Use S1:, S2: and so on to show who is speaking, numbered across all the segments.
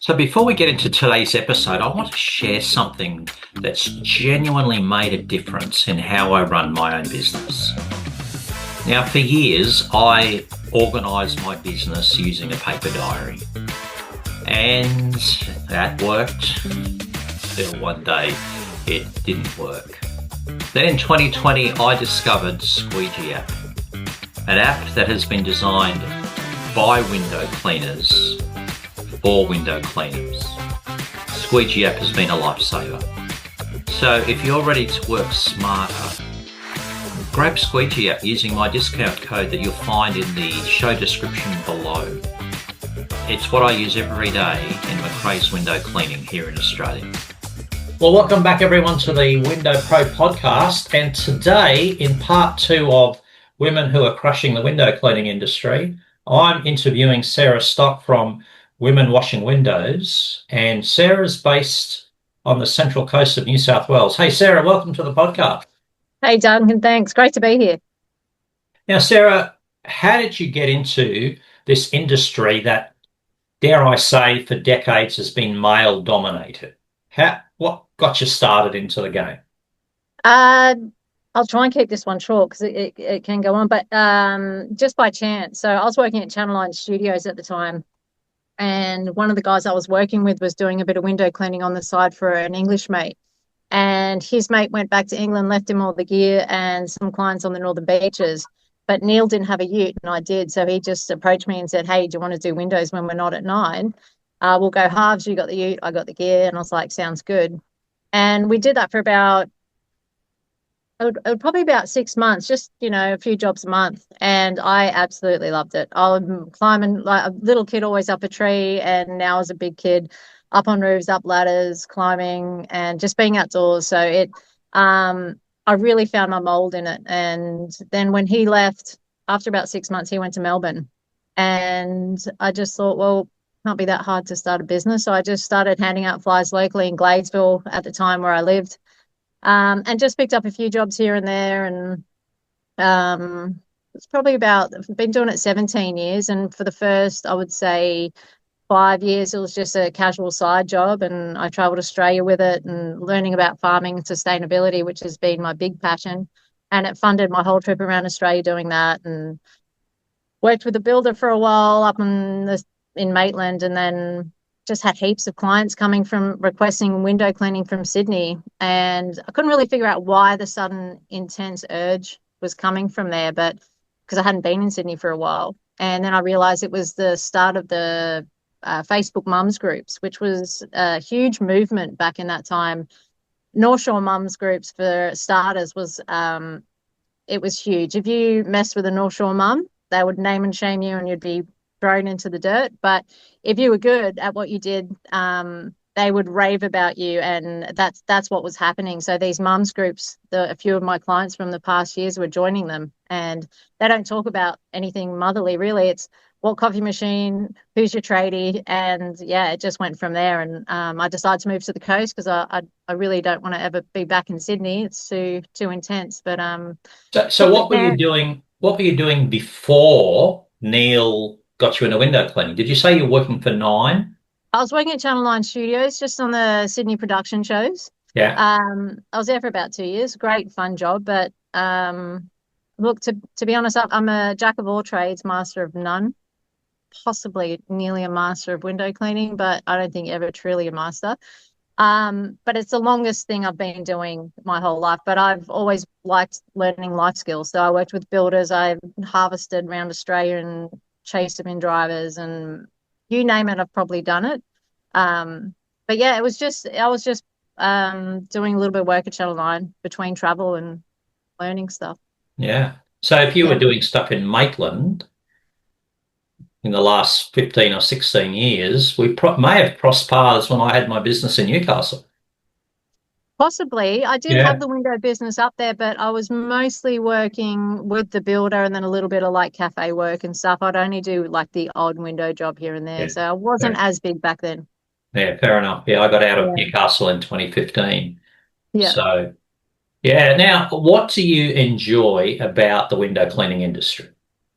S1: So before we get into today's episode, I want to share something that's genuinely made a difference in how I run my own business. Now, for years, I organised my business using a paper diary, and that worked until one day it didn't work. Then in 2020, I discovered Squeegee app, an app that has been designed by window cleaners for window cleaners. Squeegee app has been a lifesaver. So if you're ready to work smarter, grab Squeegee app using my discount code that you'll find in the show description below. It's what I use every day in McRae's window cleaning here in Australia. Well, welcome back everyone to the Window Pro podcast, and today in part 2 of Women Who Are Crushing the Window Cleaning Industry, I'm interviewing Sarah Stock from Women Washing Windows, and Sarah's based on the Central Coast of New South Wales. Hey Sarah, welcome to the podcast.
S2: Hey Duncan, thanks. Great to be here.
S1: Now Sarah, how did you get into this industry that, dare I say, for decades has been male dominated? What got you started into the game?
S2: I'll try and keep this one short because it can go on, but just by chance. So I was working at Channel 9 Studios at the time, and one of the guys I was working with was doing a bit of window cleaning on the side for an English mate. And his mate went back to England, left him all the gear and some clients on the northern beaches. But Neil didn't have a ute, and I did. So he just approached me and said, hey, do you want to do windows when we're not at 9? We'll go halves. You got the ute, I got the gear. And I was like, sounds good. And we did that for probably about 6 months, just, a few jobs a month. And I absolutely loved it. I would climbing like a little kid, always up a tree. And now as a big kid, up on roofs, up ladders, climbing, and just being outdoors. So I really found my mold in it. And then when he left, after about 6 months, he went to Melbourne. And I just thought, well, can't be that hard to start a business. So I just started handing out flyers locally in Gladesville at the time where I lived, and just picked up a few jobs here and there. And it's probably I've been doing it 17 years. And for the first, I would say, 5 years, it was just a casual side job. And I traveled Australia with it and learning about farming and sustainability, which has been my big passion. And it funded my whole trip around Australia doing that, and worked with a builder for a while up in Maitland, and then just had heaps of clients coming from requesting window cleaning from Sydney. And I couldn't really figure out why the sudden intense urge was coming from there, but because I hadn't been in Sydney for a while. And then I realized it was the start of the Facebook mums groups, which was a huge movement back in that time. North Shore mums groups, for starters, it was huge. If you messed with a North Shore mum, they would name and shame you and you'd be thrown into the dirt. But if you were good at what you did, they would rave about you, and that's what was happening. So these mums groups, a few of my clients from the past years were joining them, and they don't talk about anything motherly, really. It's what coffee machine, who's your tradie, and yeah, it just went from there. And I decided to move to the coast because I really don't want to ever be back in Sydney. It's too intense. But
S1: so what were you doing? What were you doing before Neil got you into window cleaning? Did you say you're working for 9?
S2: I was working at Channel 9 Studios, just on the Sydney production shows.
S1: Yeah.
S2: I was there for about 2 years. Great, fun job. But look, to be honest, I'm a jack of all trades, master of none. Possibly nearly a master of window cleaning, but I don't think ever truly a master. But it's the longest thing I've been doing my whole life. But I've always liked learning life skills. So I worked with builders. I harvested around Australia and chased them in drivers, and you name it, I've probably done it. But yeah, I was just doing a little bit of work at Channel 9 between travel and learning stuff.
S1: Yeah. So if you were doing stuff in Maitland in the last 15 or 16 years, we may have crossed paths when I had my business in Newcastle.
S2: Possibly. I did have the window business up there, but I was mostly working with the builder and then a little bit of like cafe work and stuff. I'd only do like the odd window job here and there. Yeah. So I wasn't as big back then.
S1: Yeah, fair enough. Yeah, I got out of Newcastle in 2015.
S2: Yeah.
S1: So, yeah. Now, what do you enjoy about the window cleaning industry?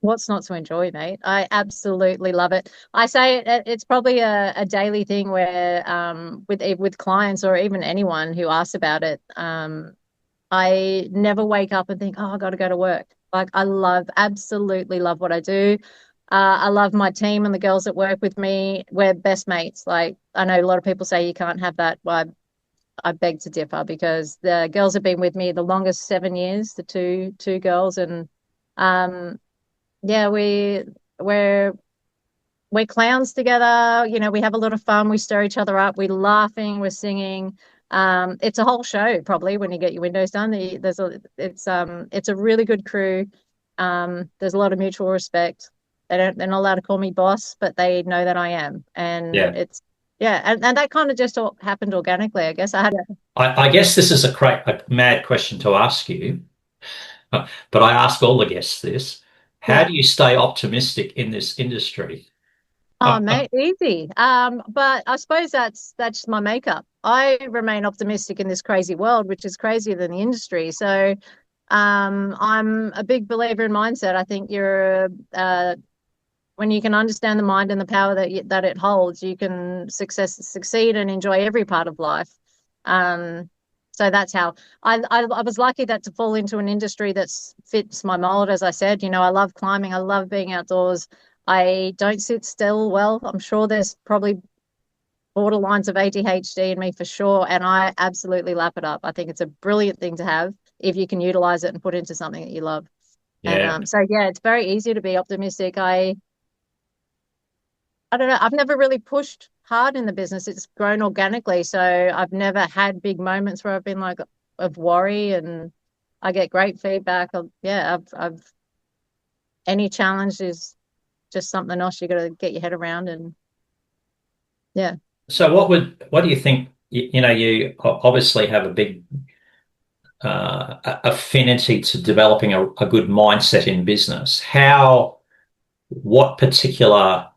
S2: What's not to enjoy, mate? I absolutely love it. I say it's probably a daily thing where with clients or even anyone who asks about it, I never wake up and think, oh, I got to go to work. Like I absolutely love what I do. I love my team and the girls that work with me. We're best mates. Like I know a lot of people say you can't have that. Well, I beg to differ because the girls have been with me the longest, 7 years, the two girls, and um, yeah, we're we're clowns together. You know, we have a lot of fun. We stir each other up. We're laughing. We're singing. It's a whole show probably when you get your windows done. It's a really good crew. There's a lot of mutual respect. They're not allowed to call me boss, but they know that I am, and
S1: Yeah.
S2: it's yeah, and that kind of just all happened organically. I guess I had
S1: I guess this is a mad question to ask you, but I ask all the guests this. How
S2: yeah.
S1: do you stay optimistic in this industry?
S2: Oh, mate, easy. But I suppose that's my makeup. I remain optimistic in this crazy world, which is crazier than the industry. So, I'm a big believer in mindset. I think when you can understand the mind and the power that it holds, you can succeed and enjoy every part of life. Um, so that's how I was lucky that to fall into an industry that fits my mold. As I said, you know, I love climbing. I love being outdoors. I don't sit still well. I'm sure there's probably borderlines of ADHD in me for sure, and I absolutely lap it up. I think it's a brilliant thing to have if you can utilize it and put it into something that you love. And
S1: Yeah.
S2: so yeah, it's very easy to be optimistic. I don't know. I've never really pushed hard in the business. It's grown organically. So I've never had big moments where I've been like of worry, and I get great feedback. Yeah, any challenge is just something else you got to get your head around, and yeah.
S1: So what do you think? You obviously have a big affinity to developing a good mindset in business. What particular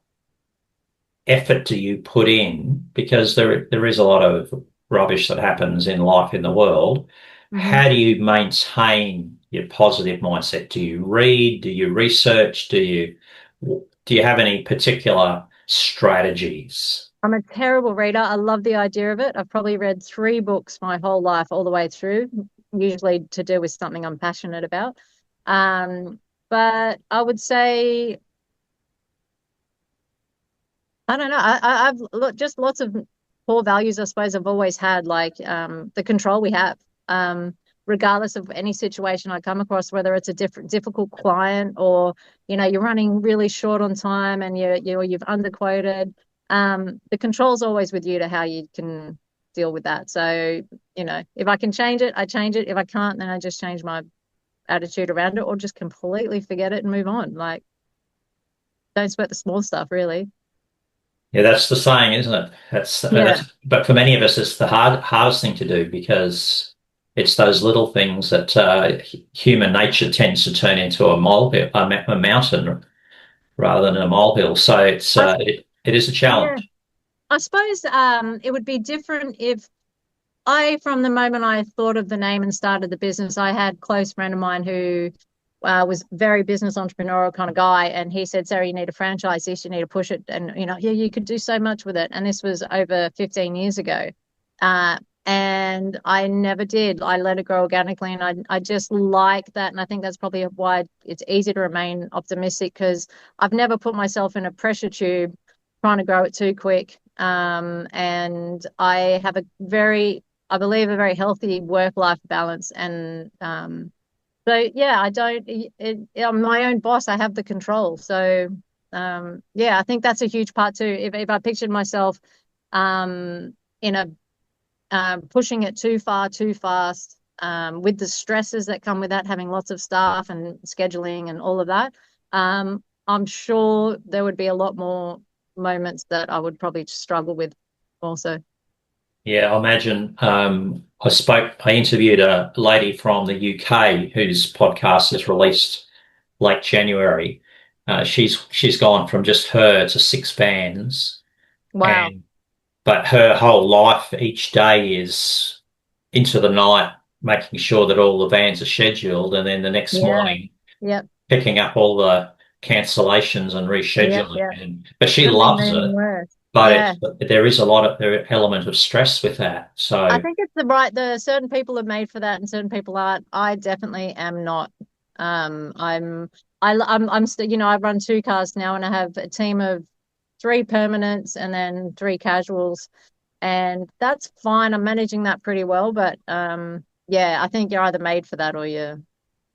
S1: effort do you put in? Because there is a lot of rubbish that happens in life in the world.
S2: hmm
S1: How do you maintain your positive mindset? Do you read? Do you research? Do you have any particular strategies?
S2: I'm a terrible reader. I love the idea of it. I've probably read 3 books my whole life, all the way through, usually to do with something I'm passionate about. Um, but I would say I don't know. I've just lots of core values, I suppose, I've always had, like the control we have, regardless of any situation I come across, whether it's a difficult client or, you know, you're running really short on time and you've underquoted. The control's always with you to how you can deal with that. So, you know, if I can change it, I change it. If I can't, then I just change my attitude around it or just completely forget it and move on. Like, don't sweat the small stuff, really.
S1: Yeah, that's the saying, isn't it?
S2: Yeah.
S1: But for many of us, it's the hardest thing to do because it's those little things that human nature tends to turn into a molehill, a mountain rather than a molehill. So
S2: I,
S1: it is a
S2: yeah.
S1: challenge.
S2: I suppose it would be different if from the moment I thought of the name and started the business, I had a close friend of mine who was very business entrepreneurial kind of guy. And he said, Sarah, you need to franchise this, you need to push it. And, you know, yeah, you could do so much with it. And this was over 15 years ago. Uh, and I never did. I let it grow organically. And I just like that. And I think that's probably why it's easy to remain optimistic because I've never put myself in a pressure tube trying to grow it too quick. And I have I believe, a very healthy work-life balance. And so, yeah, I don't, I'm my own boss. I have the control. So, yeah, I think that's a huge part too. If I pictured myself in a pushing it too far, too fast, with the stresses that come with that, having lots of staff and scheduling and all of that, I'm sure there would be a lot more moments that I would probably struggle with also.
S1: Yeah, I imagine. I interviewed a lady from the UK whose podcast is released late January. She's gone from just her to 6 bands,
S2: Wow.
S1: and but her whole life each day is into the night, making sure that all the vans are scheduled, and then the next
S2: Yeah.
S1: morning
S2: Yep.
S1: picking up all the cancellations and
S2: Yeah,
S1: rescheduling.
S2: yeah.
S1: But she
S2: Couldn't be
S1: loves
S2: any
S1: it.
S2: worse.
S1: But
S2: Yeah.
S1: there is a lot of element of stress with that.
S2: I
S1: So
S2: think it's the certain people are made for that and certain people aren't. I definitely am not. I'm I'm still, I run two cars now and I have a team of three permanents and then three casuals, and that's fine. I'm managing that pretty well, but yeah, I think you're either made for that or
S1: yeah,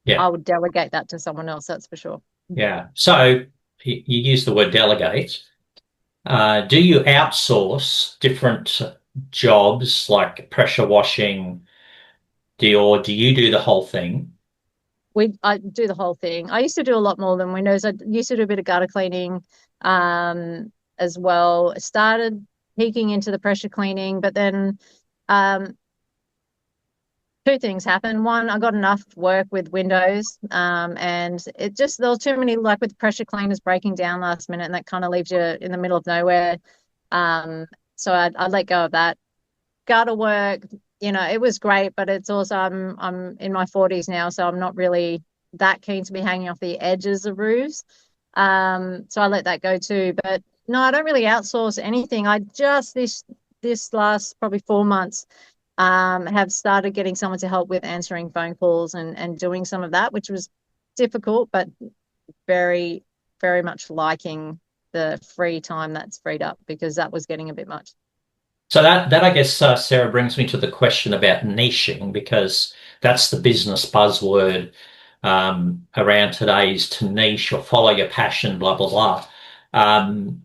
S2: I would delegate that to someone else, that's for sure.
S1: yeah. So you use the word delegate. Do you outsource different jobs like pressure washing? Or do you do the whole thing?
S2: I do the whole thing. I used to do a lot more than windows. I used to do a bit of gutter cleaning as well. Started peeking into the pressure cleaning, but then um, two things happened. One, I got enough work with windows, and it just there was too many, like with pressure cleaners breaking down last minute, and that kind of leaves you in the middle of nowhere. Um, so I let go of that. Gutter work, it was great, but it's also I'm in my 40s now, so I'm not really that keen to be hanging off the edges of roofs. So I let that go too. But no, I don't really outsource anything. I just this last probably 4 months have started getting someone to help with answering phone calls and doing some of that, which was difficult, but very, very much liking the free time that's freed up because that was getting a bit much.
S1: So that I guess, Sarah, brings me to the question about niching, because that's the business buzzword around today, is to niche or follow your passion, blah blah blah. Um,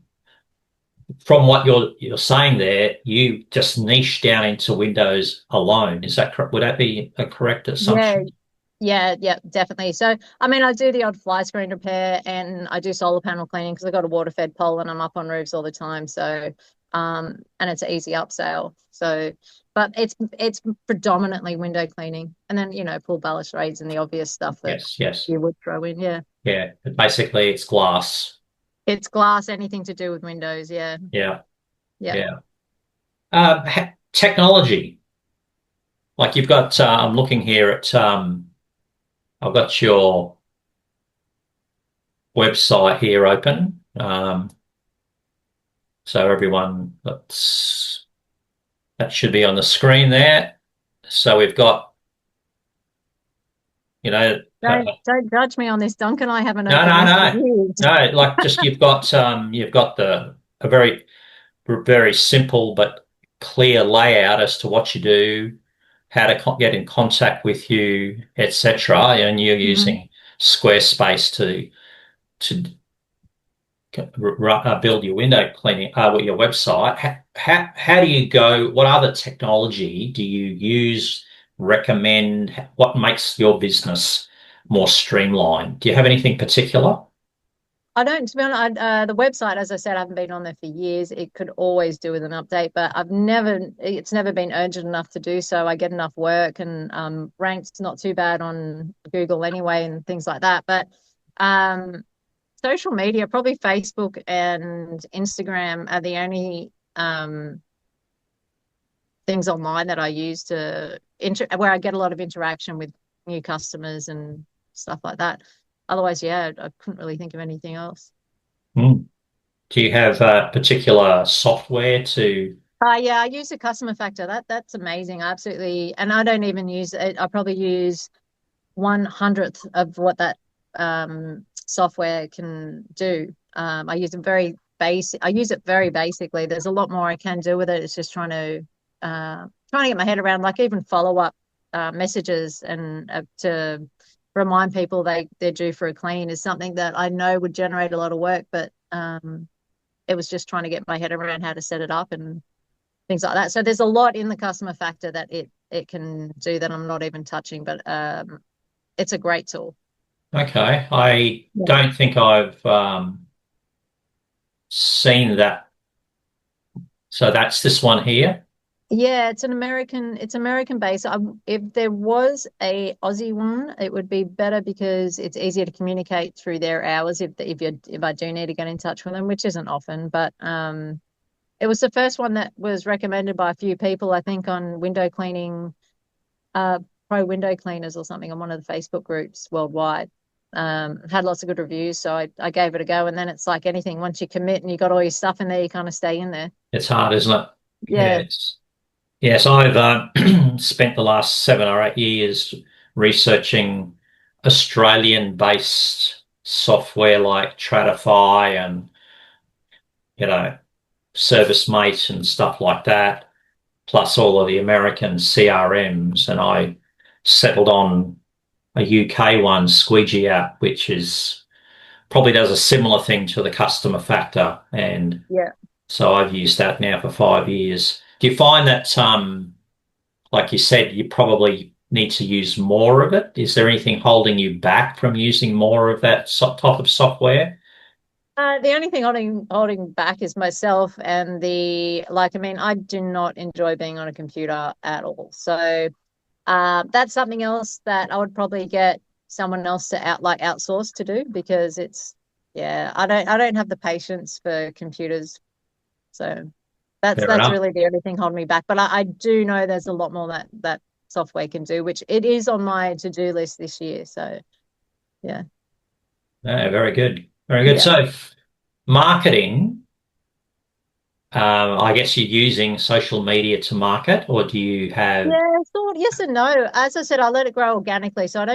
S1: from what you're saying there, you just niche down into Windows alone. Is that correct? Would that be a correct
S2: Yeah,
S1: assumption?
S2: yeah, definitely. So, I mean, I do the odd fly screen repair and I do solar panel cleaning because I got a water fed pole and I'm up on roofs all the time. So, and it's an easy upsell. So, but it's predominantly window cleaning and then, full balustrades and the obvious stuff that
S1: Yes, yes,
S2: you would throw in. Yeah.
S1: yeah. But basically, it's glass.
S2: It's glass, anything to do with windows. Yeah.
S1: Yeah,
S2: Yeah.
S1: yeah. Technology, like you've got. I'm looking here at. I've got your website here open. So everyone, that should be on the screen there. So we've got, you know,
S2: Don't judge me on this, Duncan. I haven't
S1: no,
S2: opened
S1: no,
S2: this for
S1: no,
S2: years.
S1: no. Like just you've got the a very simple but clear layout as to what you do, how to get in contact with you, etc. And you're
S2: Mhm.
S1: using Squarespace to build your window cleaning with your website. How do you go? What other technology do you use? Recommend? What makes your business more streamlined? Do you have anything particular?
S2: I don't, to be honest, the website, as I said, I haven't been on there for years. It could always do with an update, but it's never been urgent enough to do so. I get enough work and ranked not too bad on Google anyway and things like that. But um, social media, probably Facebook and Instagram are the only things online that I use where I get a lot of interaction with new customers and stuff like that. Otherwise, yeah, I couldn't really think of anything else.
S1: Hmm. Do you have particular software to?
S2: Yeah, I use the customer factor. That's amazing. Absolutely. And I don't even use it. I probably use 1/100th of what that software can do. I use it very basic. I use it very basically. There's a lot more I can do with it. It's just trying to get my head around, like even follow up messages and to remind people they're due for a clean is something that I know would generate a lot of work, but it was just trying to get my head around how to set it up and things like that. So there's a lot in the customer factor that it can do that I'm not even touching, but it's a great tool.
S1: Okay, I
S2: Yeah.
S1: don't think I've seen that. So that's this one here.
S2: Yeah, it's American based. If there was a Aussie one, it would be better because it's easier to communicate through their hours if I do need to get in touch with them, which isn't often. But it was the first one that was recommended by a few people, I think, on window cleaning, uh, pro window cleaners or something on one of the Facebook groups worldwide. Had lots of good reviews, so I gave it a go. And then it's like anything, once you commit and you got all your stuff in there, you kind of stay in there.
S1: It's hard, isn't it?
S2: Yeah,
S1: Yes. Yes, I've spent the last 7 or 8 years researching Australian-based software like Tratify and, you know, ServiceMate and stuff like that, plus all of the American CRMs. And I settled on a UK one, Squeegee app, which is probably does a similar thing to the customer factor. And
S2: yeah.
S1: so I've used that now for 5 years. Do you find that, like you said, you probably need to use more of it? Is there anything holding you back from using more of that type of software?
S2: The only thing holding back is myself and the like. I mean, I do not enjoy being on a computer at all. So that's something else that I would probably get someone else to outsource to do, because it's, yeah, I don't have the patience for computers. So
S1: Fair
S2: that's
S1: enough.
S2: really the only thing holding me back. But I do know there's a lot more that software can do, which it is on my to-do list this year. So yeah,
S1: Yeah, very good. Very good.
S2: yeah.
S1: So marketing, I guess you're using social media to market, or do you have,
S2: Yeah, sort yes and no. As I said, I let it grow organically. So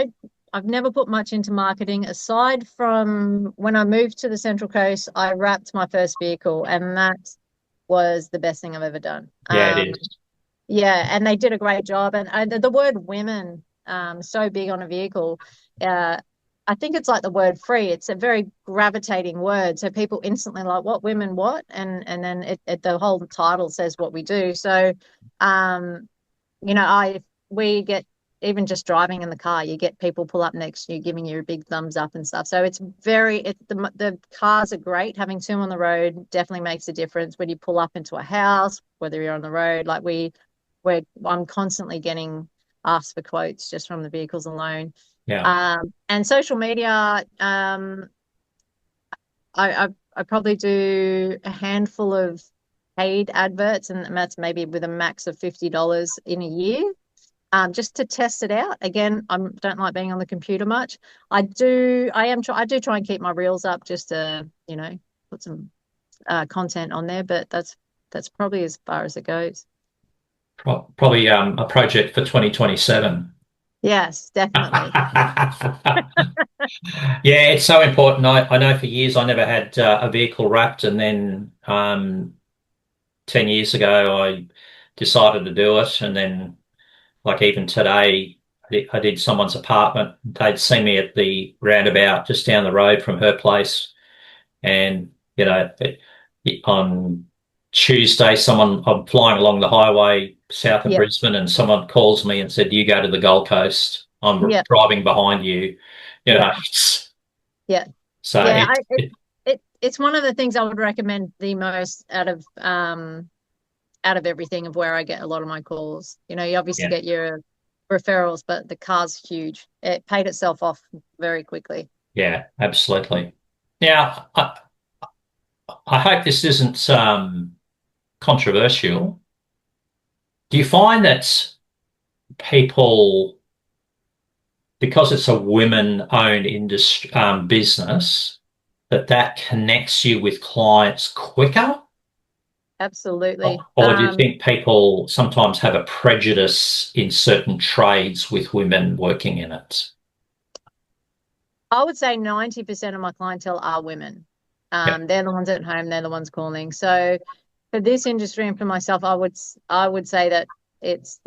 S2: I've never put much into marketing aside from when I moved to the Central Coast, I wrapped my first vehicle, and that was the best thing I've ever done.
S1: yeah, it is.
S2: Yeah, and they did a great job. And the word women, so big on a vehicle. Uh, I think it's like the word free. It's a very gravitating word. So people instantly like, what women, what? And then the whole title says what we do. So, um, I we get, even just driving in the car, you get people pull up next to you giving you a big thumbs up and stuff. So the cars are great. Having two on the road definitely makes a difference when you pull up into a house, whether you're on the road. Like I'm constantly getting asked for quotes just from the vehicles alone.
S1: Yeah.
S2: And social media, I probably do a handful of paid adverts, and that's maybe with a max of $50 in a year, just to test it out. Again, I don't like being on the computer much. I do try and keep my reels up just to, put some content on there, but that's probably as far as it goes.
S1: Probably a project for 2027.
S2: Yes, definitely.
S1: Yeah, it's so important. I know for years I never had a vehicle wrapped, and then 10 years ago I decided to do it. And then, like even today, I did someone's apartment. They'd seen me at the roundabout just down the road from her place. And, on Tuesday, I'm flying along the highway south of
S2: Yeah,
S1: Brisbane, and someone calls me and said, "You go to the Gold Coast. I'm
S2: yeah,
S1: driving behind you." You
S2: yeah,
S1: know,
S2: yeah,
S1: so
S2: yeah. It's one of the things I would recommend the most out of everything, of where I get a lot of my calls. You obviously
S1: yeah,
S2: get your referrals, but the car's huge. It paid itself off very quickly.
S1: yeah, absolutely. Now, I hope this isn't controversial. Do you find that people, because it's a women-owned industry business, that connects you with clients quicker?
S2: Absolutely.
S1: Or do you think people sometimes have a prejudice in certain trades with women working in it?
S2: I would say 90% of my clientele are women.
S1: Yeah,
S2: They're the ones at home, they're the ones calling. So for this industry and for myself, I would say that it's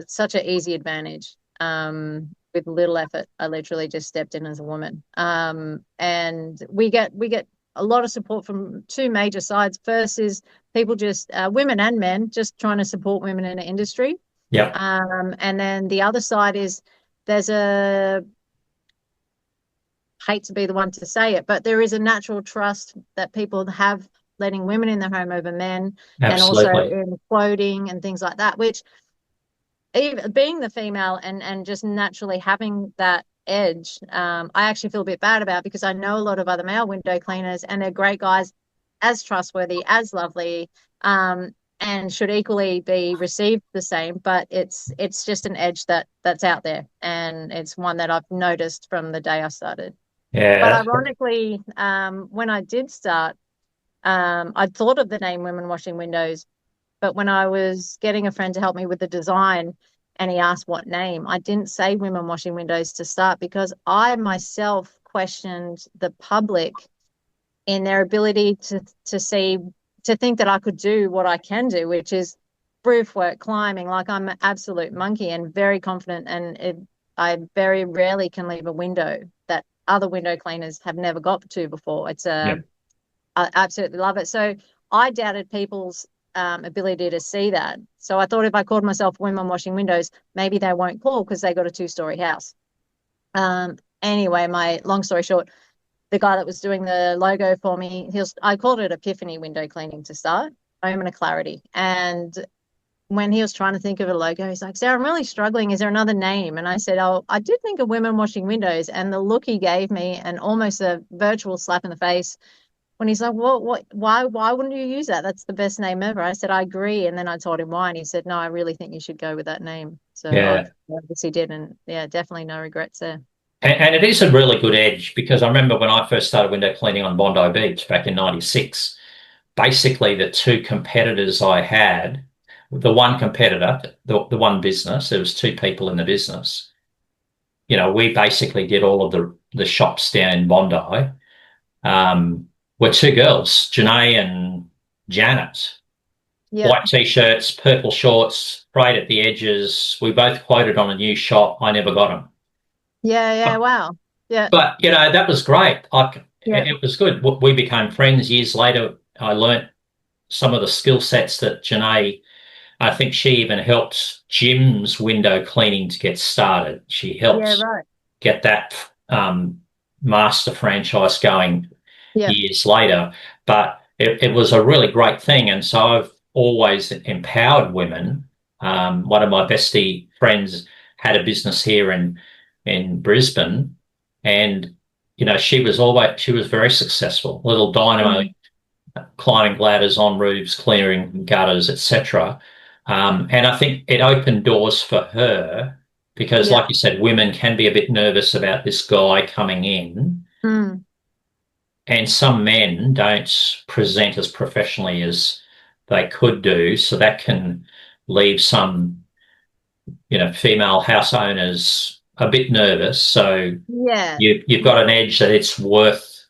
S2: such an easy advantage. With little effort, I literally just stepped in as a woman. And we get a lot of support from two major sides. First is people, just women and men, just trying to support women in the industry.
S1: yeah,
S2: And then the other side is, there's a hate to be the one to say it, but there is a natural trust that people have letting women in their home over men, and also
S1: absolutely.
S2: in quoting and things like that, which, even being the female and just naturally having that edge, I actually feel a bit bad about, because I know a lot of other male window cleaners, and they're great guys, as trustworthy, as lovely, and should equally be received the same. But it's just an edge that's out there, and it's one that I've noticed from the day I started. But
S1: Yeah.
S2: ironically, when I did start, I'd thought of the name Women Washing Windows, but when I was getting a friend to help me with the design and he asked what name, I didn't say Women Washing Windows to start because I myself questioned the public in their ability to see to think that I could do what I can do, which is roof work, climbing. Like I'm an absolute monkey and very confident, and I very rarely can leave a window that other window cleaners have never got to before.
S1: Yeah.
S2: I absolutely love it. So I doubted people's ability to see that. So I thought if I called myself Women Washing Windows, maybe they won't call because they got a two-story house. Anyway, my long story short, the guy that was doing the logo for me, I called it Epiphany Window Cleaning to start, Moment of Clarity. And when he was trying to think of a logo, he's like, Sarah, I'm really struggling. Is there another name? And I said, oh, I did think of Women Washing Windows. And the look he gave me, and almost a virtual slap in the face, when he's like, why wouldn't you use that? That's the best name ever. I said, I agree. And then I told him why. And he said, no, I really think you should go with that name. So
S1: Yeah.
S2: I obviously did. And yeah, definitely no regrets there.
S1: And it is a really good edge because I remember when I first started window cleaning on Bondi Beach back in '96, basically the two competitors I had, the one competitor, the one business, there was two people in the business. You know, we basically did all of the shops down in Bondi. Were two girls, Janae and Janet.
S2: Yep.
S1: White t-shirts, purple shorts, frayed at the edges. We both quoted on a new shop. I never got them.
S2: Yeah. Yeah. Wow. Yeah.
S1: But you know, that was great.
S2: Yeah.
S1: It was good. We became friends years later. I learnt some of the skill sets that Janae, I think she even helped Jim's window cleaning to get started. She
S2: Yeah.
S1: helped
S2: Right.
S1: get that master franchise going
S2: Yeah.
S1: years later. But it was a really great thing. And so I've always empowered women. One of my bestie friends had a business here in Brisbane, and you know she was very successful. Little dynamo
S2: Mm.
S1: climbing ladders on roofs, clearing gutters, etc. And I think it opened doors for her because,
S2: Yeah.
S1: like you said, women can be a bit nervous about this guy coming in,
S2: Mm.
S1: and some men don't present as professionally as they could do, so that can leave some, you know, female house owners a bit nervous. So
S2: Yeah.
S1: you've got
S2: Yeah.
S1: an edge that it's worth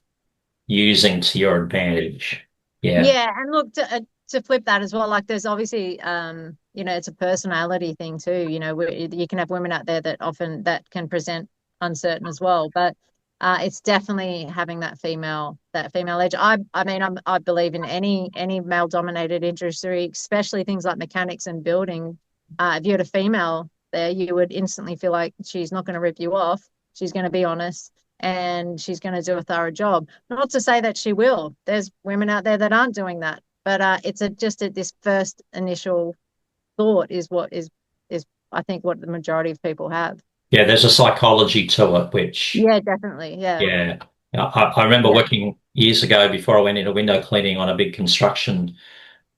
S1: using to your advantage. Yeah.
S2: Yeah. And look, to flip that as well, like there's obviously, it's a personality thing too. You can have women out there that often that can present uncertain as well, but it's definitely having that female edge. I mean, I believe in any male dominated industry, especially things like mechanics and building. If you had a female there, you would instantly feel like she's not going to rip you off. She's going to be honest and she's going to do a thorough job. Not to say that she will. There's women out there that aren't doing that, but it's just this first initial thought is what is I think what the majority of people have.
S1: Yeah, there's a psychology to it, which,
S2: Yeah, definitely. Yeah,
S1: yeah. I remember
S2: yeah,
S1: working years ago before I went into window cleaning on a big construction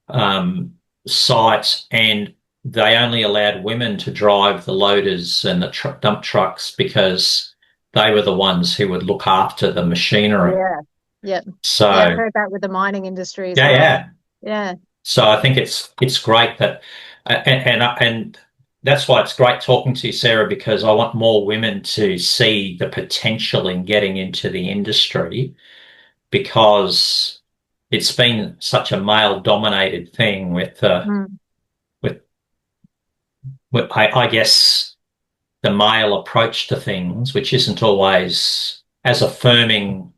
S1: um, site, and they only allowed women to drive the loaders and the dump trucks because they were the ones who would look after the machinery.
S2: yeah, yeah, yeah. I've
S1: So,
S2: heard that with the mining industry as
S1: yeah,
S2: well.
S1: yeah.
S2: Yeah,
S1: So I think it's great that, and that's why it's great talking to you, Sarah, because I want more women to see the potential in getting into the industry because it's been such a male-dominated thing
S2: mm,
S1: with, I guess the male approach to things, which isn't always as affirming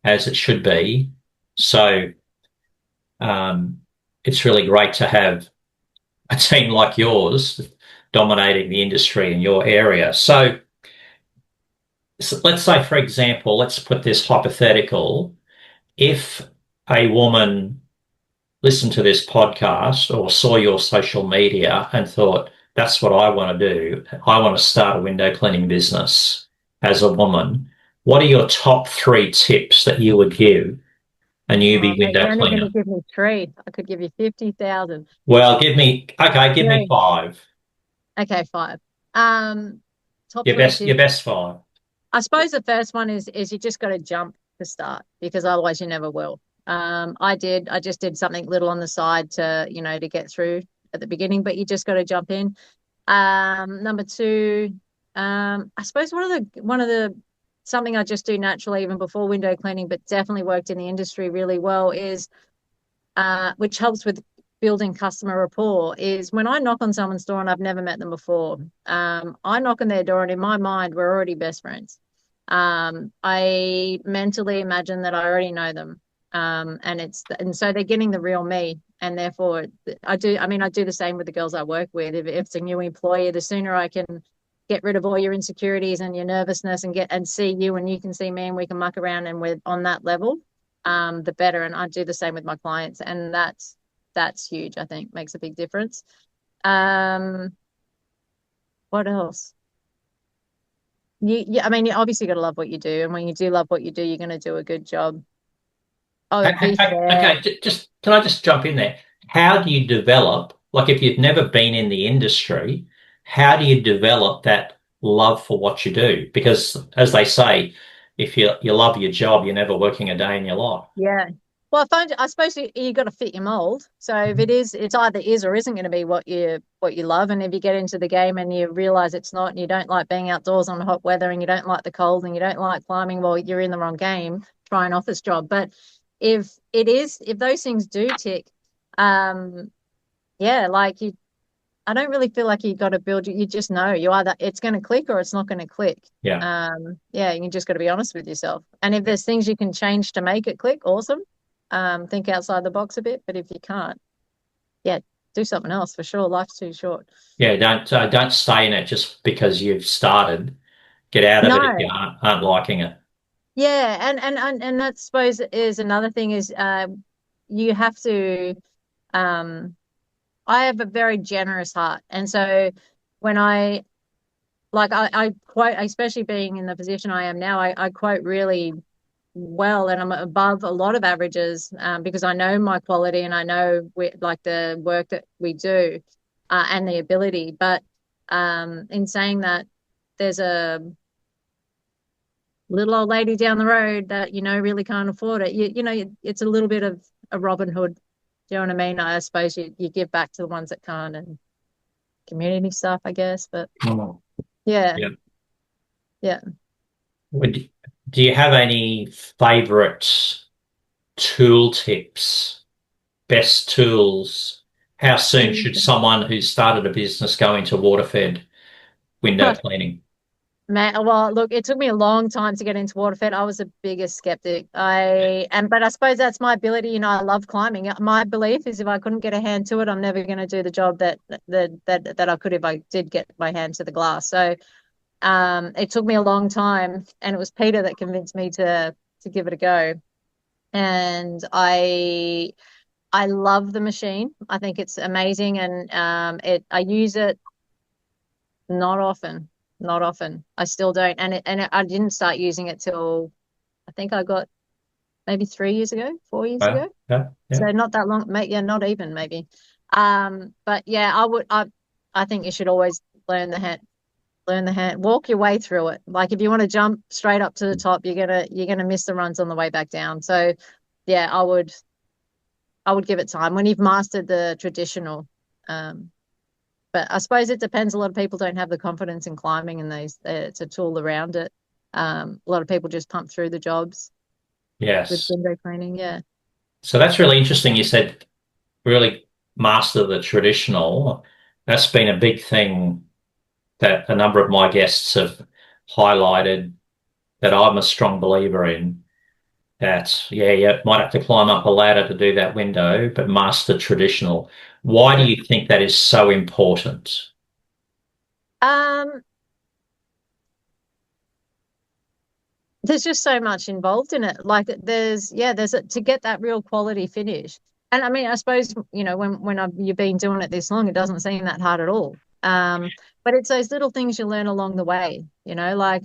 S1: as it should be. So um, it's really great to have a team like yours dominating the industry in your area. So let's say, for example, let's put this hypothetical. If a woman listened to this podcast or saw your social media and thought, that's what I want to do, I want to start a window cleaning business as a woman, what are your top three tips that you would give a
S2: oh,
S1: newbie
S2: mate,
S1: window
S2: you're only going
S1: cleaner?
S2: to give me three. I could give you 50,000.
S1: Well, give me
S2: Three.
S1: five.
S2: Okay, five. Top
S1: Your
S2: three
S1: best, your
S2: tips.
S1: best five.
S2: I suppose the first one is you just got to jump to start because otherwise you never will. I just did something little on the side to, to get through at the beginning, but you just got to jump in. Number two, I suppose one of the something I just do naturally even before window cleaning, but definitely worked in the industry really well is which helps with building customer rapport is when I knock on someone's door and I've never met them before. I knock on their door and in my mind we're already best friends. I mentally imagine that I already know them. And so they're getting the real me. And therefore I do the same with the girls I work with. If it's a new employer, the sooner I can get rid of all your insecurities and your nervousness and get and see you and you can see me and we can muck around and we're on that level, the better. And I do the same with my clients. And that's huge, I think, makes a big difference. Um, what else? I mean, you obviously got to love what you do, and when you do love what you do, you're going to do a good job. Oh, be fair.
S1: Okay, just can I just jump in there? How do you develop, like if you've never been in the industry, how do you develop that love for what you do? Because as they say, if you love your job, you're never working a day in your life.
S2: Yeah. Well, I suppose you got to fit your mold. So if it's either is or isn't going to be what you love. And if you get into the game and you realize it's not, and you don't like being outdoors on hot weather, and you don't like the cold, and you don't like climbing, well, you're in the wrong game. Try an office job. But if those things do tick, yeah, like I don't really feel like you got to build. You just know you either it's going to click or it's not going to click.
S1: Yeah.
S2: Yeah, you just got to be honest with yourself. And if there's things you can change to make it click, awesome. Think outside the box a bit. But if you can't, yeah, do something else for sure. Life's too short.
S1: Yeah, don't stay in it just because you've started. Get out of it if you
S2: No,
S1: aren't liking it.
S2: yeah, and that I suppose is another thing is you have to. Um, I have a very generous heart, and so when I quote, especially being in the position I am now, I quote really well, and I'm above a lot of averages because I know my quality and I know like the work that we do and the ability. But in saying that, there's a little old lady down the road that really can't afford it. It's a little bit of a Robin Hood. Do you know what I mean? I suppose you give back to the ones that can't and community stuff, I guess. But
S1: Oh,
S2: yeah,
S1: yeah.
S2: yeah.
S1: Would, do you have any favorite tool tips, best tools? How soon should someone who's started a business go into water-fed window cleaning?
S2: Man, well, look, it took me a long time to get into waterfed. I was the biggest skeptic. But I suppose that's my ability. I love climbing. My belief is if I couldn't get a hand to it, I'm never going to do the job that I could if I did get my hand to the glass. So, it took me a long time, and it was Peter that convinced me to give it a go. And I love the machine. I think it's amazing, and I use it not often, not often. I still don't, I didn't start using it till I think I got maybe 3 years ago, 4 years
S1: Yeah,
S2: ago.
S1: yeah,
S2: So
S1: yeah.
S2: not that long, mate. Yeah, not even maybe. But yeah, I think you should always learn the hand, walk your way through it. Like if you want to jump straight up to the top, you're gonna miss the runs on the way back down. So yeah, I would give it time when you've mastered the traditional. Um, but I suppose it depends. A lot of people don't have the confidence in climbing and it's a tool around it. A lot of people just pump through the jobs with
S1: Yes.
S2: window cleaning. Yeah.
S1: So that's really interesting. You said really master the traditional. That's been a big thing that a number of my guests have highlighted that I'm a strong believer in. That, yeah, you might have to climb up a ladder to do that window, but master traditional. Why do
S2: Yeah.
S1: you think that is so important?
S2: Um, there's just so much involved in it. Like to get that real quality finish. And I mean, I suppose, you've been doing it this long, it doesn't seem that hard at all. But it's those little things you learn along the way, like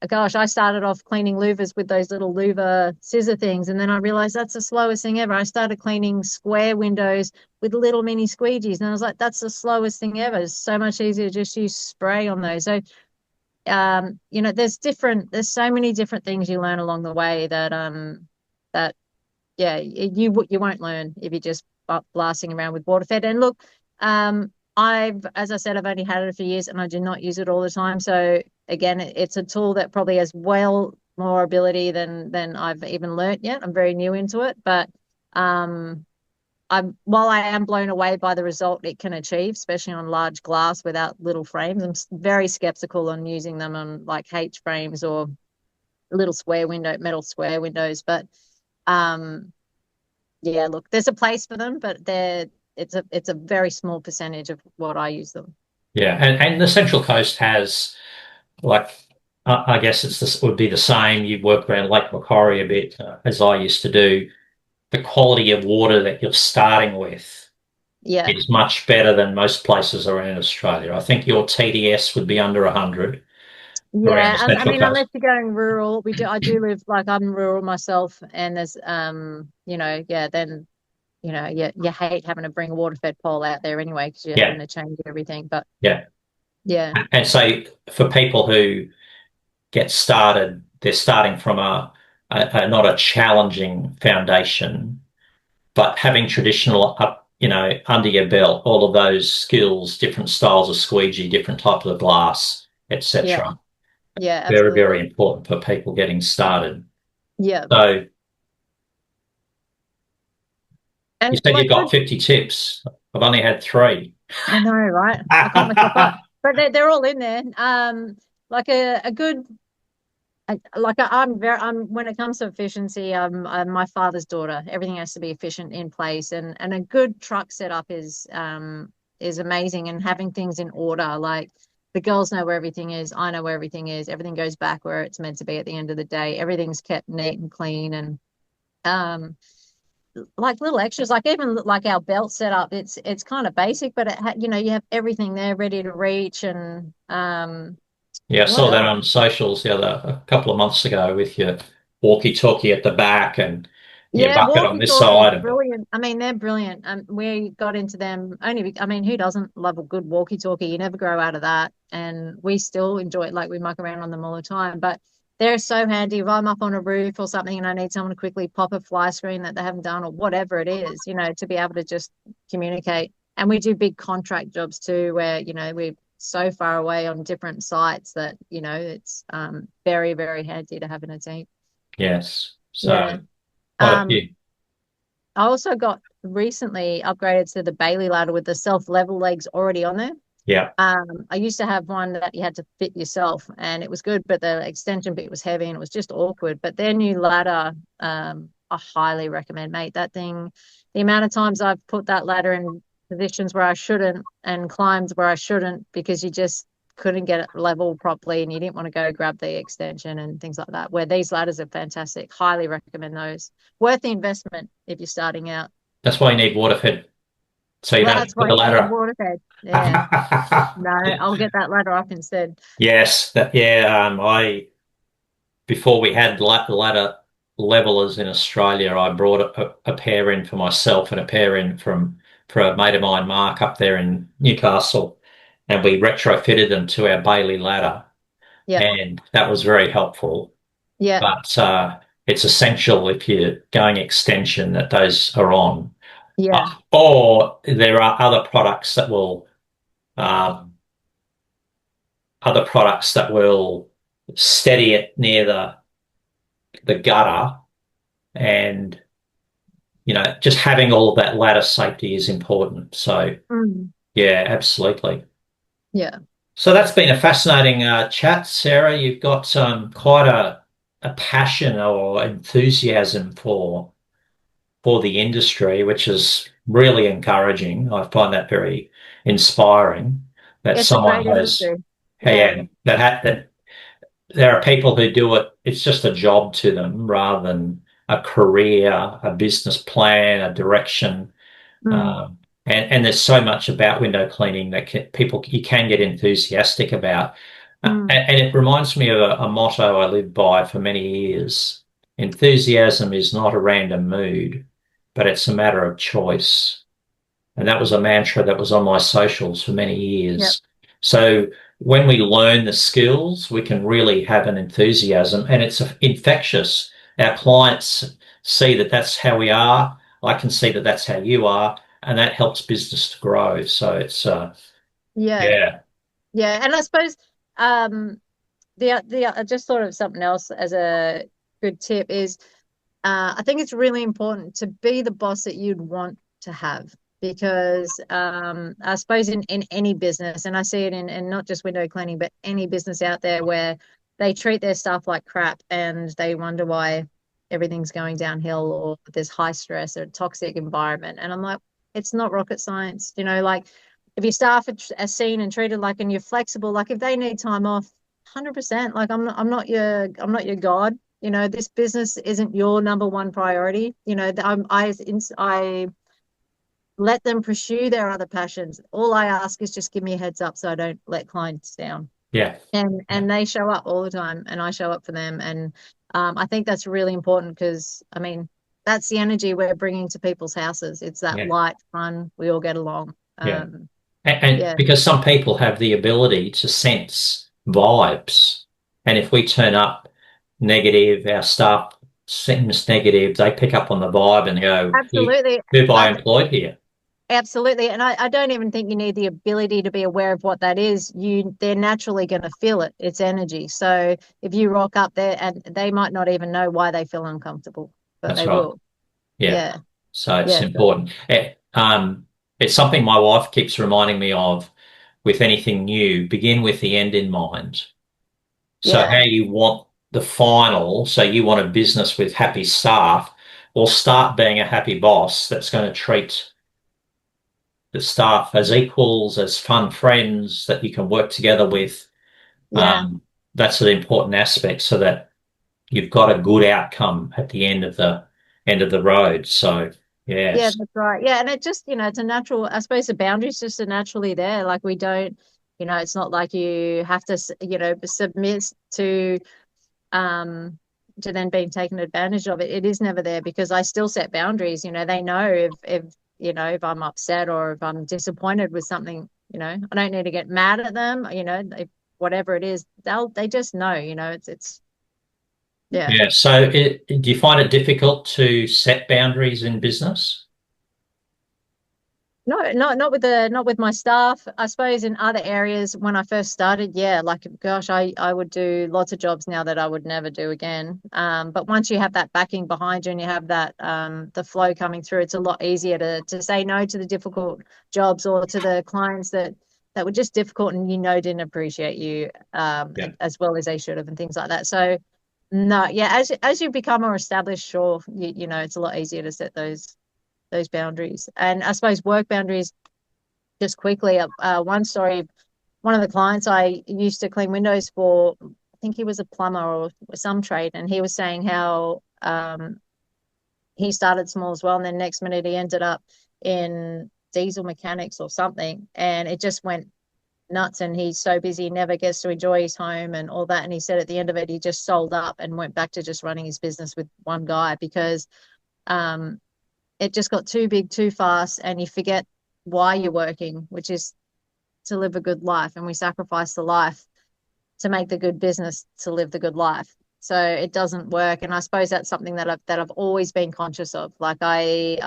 S2: gosh, I started off cleaning louvers with those little louver scissor things, and then I realized that's the slowest thing ever. I started cleaning square windows with little mini squeegees, and I was like, that's the slowest thing ever. It's so much easier to just use spray on those. So there's so many different things you learn along the way that yeah, you won't learn if you're just blasting around with water fed. And look, as I said, I've only had it a few years and I do not use it all the time. So again, it's a tool that probably has well more ability than I've even learnt yet. I'm very new into it, but while I am blown away by the result it can achieve, especially on large glass without little frames, I'm very skeptical on using them on like H frames or little metal square windows. But um, yeah, look, there's a place for them, but it's a very small percentage of what I use them.
S1: Yeah, and the Central Coast has like I guess this would be the same. You work around Lake Macquarie a bit, as I used to do. The quality of water that you're starting with
S2: Yeah.
S1: is much better than most places around Australia. I think your TDS would be under 100 around the
S2: Yeah, I
S1: Central
S2: mean,
S1: Coast.
S2: unless you're going rural, I do live like I'm rural myself, and there's yeah, then you hate having to bring a water fed pole out there anyway because you're having
S1: Yeah,
S2: to change everything. But
S1: yeah.
S2: yeah,
S1: And so for people who get started, they're starting from a not a challenging foundation, but having traditional under your belt, all of those skills, different styles of squeegee, different types of glass,
S2: yeah,
S1: etc.
S2: yeah,
S1: Very, very
S2: absolutely.
S1: important for people getting started.
S2: Yeah,
S1: So you
S2: and
S1: said you
S2: like
S1: got
S2: good.
S1: 50 tips. I've only had three.
S2: I know, right? I caught myself up, but they're all in there. Like a good I'm very when it comes to efficiency, I'm my father's daughter. Everything has to be efficient in place, and a good truck setup is amazing. And having things in order, like the girls know where everything is, I know where everything is. Everything goes back where it's meant to be at the end of the day. Everything's kept neat and clean, and um, like little extras, like even like our belt setup. It's kind of basic, but you have everything there ready to reach, and
S1: Yeah, I
S2: what
S1: saw that
S2: else?
S1: on socials a couple of months ago with your walkie-talkie at the back and your
S2: Yeah,
S1: bucket on this
S2: walkie-talkies,
S1: side. And
S2: brilliant. I mean, they're brilliant. We got into them I mean, who doesn't love a good walkie-talkie? You never grow out of that. And we still enjoy it. Like we muck around on them all the time. But they're so handy. If I'm up on a roof or something and I need someone to quickly pop a fly screen that they haven't done or whatever it is, to be able to just communicate. And we do big contract jobs too, where, we're so far away on different sites that, it's very, very handy to have in a team.
S1: yes, so
S2: Yeah.
S1: quite a
S2: Um,
S1: few.
S2: I also got recently upgraded to the Bailey ladder with the self-level legs already on there.
S1: Yeah.
S2: I used to have one that you had to fit yourself, and it was good, but the extension bit was heavy and it was just awkward. But their new ladder, I highly recommend, mate. That thing, the amount of times I've put that ladder in positions where I shouldn't and climbed where I shouldn't because you just couldn't get it level properly and you didn't want to go grab the extension and things like that. Where these ladders are fantastic. Highly recommend those. Worth the investment if you're starting out.
S1: That's why you need water fed, so you
S2: Well,
S1: don't have to
S2: that's
S1: put
S2: why
S1: the
S2: you need
S1: ladder
S2: water fed. Yeah.
S1: up.
S2: No, I'll get that ladder up instead.
S1: Yes, I before we had ladder levelers in Australia, I brought a pair in for myself and a pair in for a mate of mine, Mark, up there in Newcastle, and we retrofitted them to our Bailey ladder,
S2: Yeah.
S1: and that was very helpful.
S2: Yeah.
S1: But it's essential if you're going extension that those are on.
S2: Yeah.
S1: Or there are um, other products that will steady it near the gutter, and just having all of that ladder safety is important. So
S2: Mm.
S1: yeah, absolutely.
S2: Yeah.
S1: So that's been a fascinating chat, Sarah. You've got quite a passion or enthusiasm for the industry, which is really encouraging. I find that very inspiring that
S2: It's a
S1: someone
S2: great
S1: has,
S2: industry. Yeah.
S1: yeah, that there are people who do it, it's just a job to them rather than a career, a business plan, a direction.
S2: Mm.
S1: And there's so much about window cleaning that you can get enthusiastic about.
S2: Mm.
S1: And it reminds me of a motto I lived by for many years. Enthusiasm is not a random mood, but it's a matter of choice. And that was a mantra that was on my socials for many
S2: Yep.
S1: years. So when we learn the skills, we can really have an enthusiasm, and it's infectious. Our clients see that that's how we are. I can see that that's how you are, and that helps business to grow. So it's
S2: Yeah.
S1: yeah,
S2: Yeah. And I suppose the I just thought of something else as a good tip is I think it's really important to be the boss that you'd want to have, because I suppose in any business, and I see it in not just window cleaning, but any business out there where they treat their staff like crap and they wonder why everything's going downhill, or there's high stress or toxic environment. And I'm like, it's not rocket science, like if your staff are seen and treated like, and you're flexible, like if they need time off, 100%, like I'm not your god. This business isn't your number one priority. I let them pursue their other passions. All I ask is just give me a heads up so I don't let clients down.
S1: yeah,
S2: And
S1: yeah,
S2: and they show up all the time, and I show up for them. And I think that's really important, because I mean that's the energy we're bringing to people's houses. It's that
S1: yeah,
S2: light, fun, we all get along.
S1: yeah. And
S2: Yeah,
S1: because some people have the ability to sense vibes, and if we turn up negative, our staff seems negative, they pick up on the vibe and go,
S2: absolutely.
S1: who have I employed here?
S2: Absolutely. And I don't even think you need the ability to be aware of what that is. They're naturally going to feel it. It's energy. So if you rock up there, and they might not even know why they feel uncomfortable, but
S1: That's
S2: they
S1: right.
S2: will.
S1: Yeah.
S2: Yeah.
S1: So it's
S2: Yeah.
S1: important. It's something my wife keeps reminding me of with anything new. Begin with the end in mind. So
S2: Yeah.
S1: how you want the final, so you want a business with happy staff, or start being a happy boss that's going to treat the staff as equals, as fun friends that you can work together with.
S2: Yeah.
S1: Um, that's an important aspect, so that you've got a good outcome at the end of the road. So
S2: Yeah,
S1: yes,
S2: that's right. Yeah. And it just, it's a natural, I suppose the boundaries just are naturally there. Like we don't, it's not like you have to, submit um to then being taken advantage of. It is never there, because I still set boundaries. They know if I'm upset or if I'm disappointed with something. I don't need to get mad at them. If whatever it is, they just know. It's yeah.
S1: yeah. So do you find it difficult to set boundaries in business?
S2: No, not with my staff. I suppose in other areas when I first started, yeah, like gosh, I would do lots of jobs now that I would never do again. But once you have that backing behind you and you have that the flow coming through, it's a lot easier to say no to the difficult jobs, or to the clients that were just difficult and didn't appreciate you
S1: Yeah.
S2: as well as they should have, and things like that. So no, yeah, as you become more established, sure, it's a lot easier to set those boundaries. And I suppose work boundaries, just quickly, one story, one of the clients I used to clean windows for, I think he was a plumber or some trade, and he was saying how he started small as well, and then next minute he ended up in diesel mechanics or something, and it just went nuts, and he's so busy he never gets to enjoy his home and all that. And he said at the end of it, he just sold up and went back to just running his business with one guy, because um it just got too big too fast, and you forget why you're working, which is to live a good life. And we sacrifice the life to make the good business to live the good life. So it doesn't work. And I suppose that's something that I've always been conscious of. Like I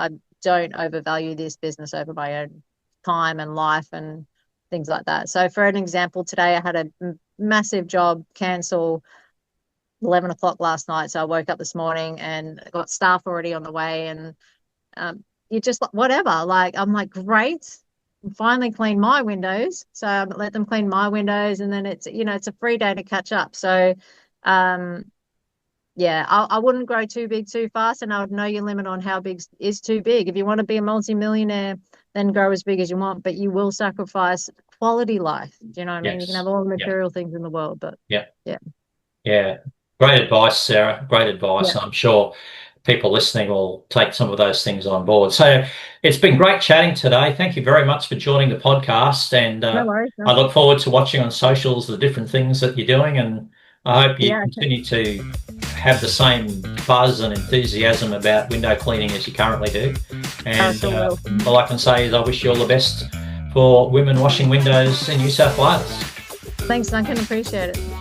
S2: don't overvalue this business over my own time and life and things like that. So for an example, today I had a massive job cancel 11 o'clock last night. So I woke up this morning and got staff already on the way, and you just like whatever. Like I'm like, great. Finally clean my windows. So I let them clean my windows, and then it's a free day to catch up. So um yeah, I wouldn't grow too big too fast, and I would know your limit on how big is too big. If you want to be a multi-millionaire, then grow as big as you want, but you will sacrifice quality life. Do you know what I mean? You can have
S1: Yes.
S2: all the
S1: Yeah.
S2: material things in the world, but
S1: Yeah.
S2: yeah.
S1: Yeah. Great advice, Sarah. Great
S2: Yeah.
S1: advice. I'm sure people listening will take some of those things on board. So it's been great chatting today. Thank you very much for joining the podcast. And
S2: No worries.
S1: I
S2: No.
S1: look forward to watching on socials the different things that you're doing. And I hope you
S2: Yeah.
S1: continue to have the same buzz and enthusiasm about window cleaning as you currently do.
S2: I
S1: And
S2: sure will.
S1: all I can say is I wish you all the best for women washing windows in New South Wales.
S2: Thanks, Duncan. Appreciate it.